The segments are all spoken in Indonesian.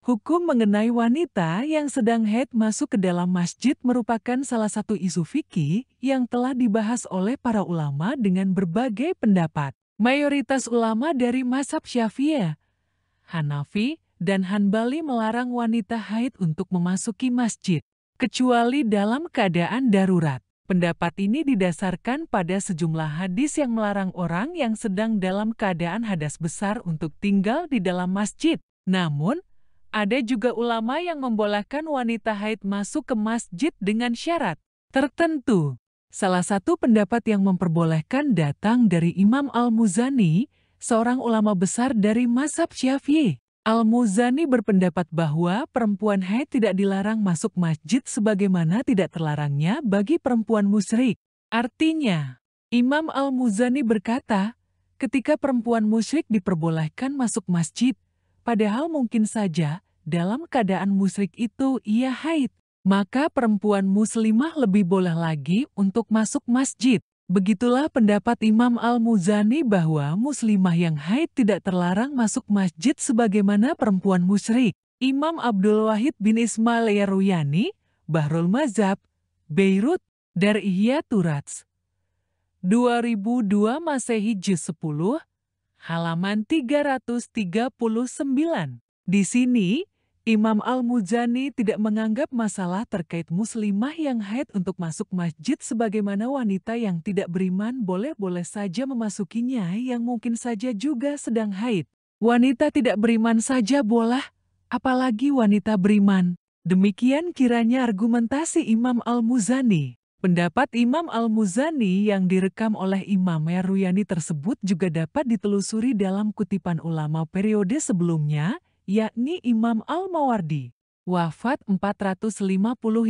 Hukum mengenai wanita yang sedang haid masuk ke dalam masjid merupakan salah satu isu fikih yang telah dibahas oleh para ulama dengan berbagai pendapat. Mayoritas ulama dari mazhab Syafi'iyah, Hanafi, dan Hanbali melarang wanita haid untuk memasuki masjid, kecuali dalam keadaan darurat. Pendapat ini didasarkan pada sejumlah hadis yang melarang orang yang sedang dalam keadaan hadas besar untuk tinggal di dalam masjid. Namun, ada juga ulama yang membolehkan wanita haid masuk ke masjid dengan syarat tertentu. Salah satu pendapat yang memperbolehkan datang dari Imam Al-Muzani, seorang ulama besar dari mazhab Syafi'i. Al-Muzani berpendapat bahwa perempuan haid tidak dilarang masuk masjid sebagaimana tidak terlarangnya bagi perempuan musyrik. Artinya, Imam Al-Muzani berkata, ketika perempuan musyrik diperbolehkan masuk masjid, padahal mungkin saja dalam keadaan musyrik itu ia haid, maka perempuan muslimah lebih boleh lagi untuk masuk masjid. Begitulah pendapat Imam Al-Muzani bahwa muslimah yang haid tidak terlarang masuk masjid sebagaimana perempuan musyrik. Imam Abdul Wahid bin Ismail Yaruyani, Bahrul Mazhab, Beirut, Dar Ihya Turats, 2002 Masehi Juz 10, halaman 339. Di sini, Imam Al-Muzani tidak menganggap masalah terkait muslimah yang haid untuk masuk masjid sebagaimana wanita yang tidak beriman boleh-boleh saja memasukinya yang mungkin saja juga sedang haid. Wanita tidak beriman saja boleh, apalagi wanita beriman. Demikian kiranya argumentasi Imam Al-Muzani. Pendapat Imam Al-Muzani yang direkam oleh Imam Yaruyani tersebut juga dapat ditelusuri dalam kutipan ulama periode sebelumnya, yakni Imam Al-Mawardi, wafat 450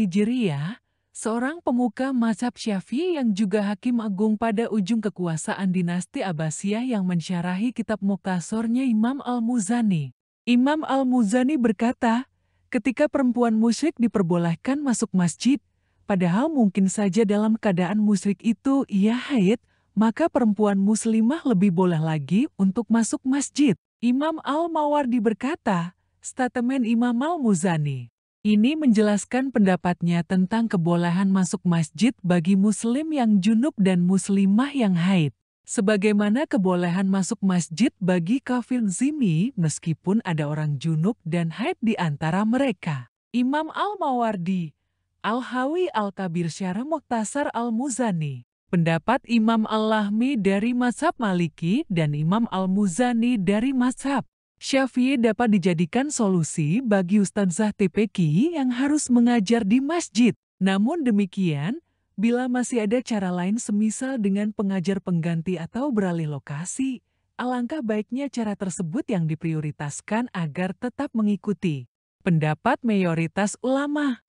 Hijriyah, seorang pemuka mazhab Syafi'i yang juga hakim agung pada ujung kekuasaan dinasti Abbasiyah yang mensyarahi kitab Mukhtasarnya Imam Al-Muzani. Imam Al-Muzani berkata, ketika perempuan musyrik diperbolehkan masuk masjid, padahal mungkin saja dalam keadaan musyrik itu ia haid, maka perempuan muslimah lebih boleh lagi untuk masuk masjid. Imam Al-Mawardi berkata, statement Imam Al-Muzani ini menjelaskan pendapatnya tentang kebolehan masuk masjid bagi muslim yang junub dan muslimah yang haid. Sebagaimana kebolehan masuk masjid bagi kafir zimmi meskipun ada orang junub dan haid di antara mereka. Imam Al-Mawardi, Al-Hawi Al-Kabir Syarah Mukhtasar Al-Muzani. Pendapat Imam Al-Lahmi dari mazhab Maliki dan Imam Al-Muzani dari mazhab Syafi'i dapat dijadikan solusi bagi ustadzah TPQ yang harus mengajar di masjid. Namun demikian, bila masih ada cara lain semisal dengan pengajar pengganti atau beralih lokasi, alangkah baiknya cara tersebut yang diprioritaskan agar tetap mengikuti pendapat mayoritas ulama.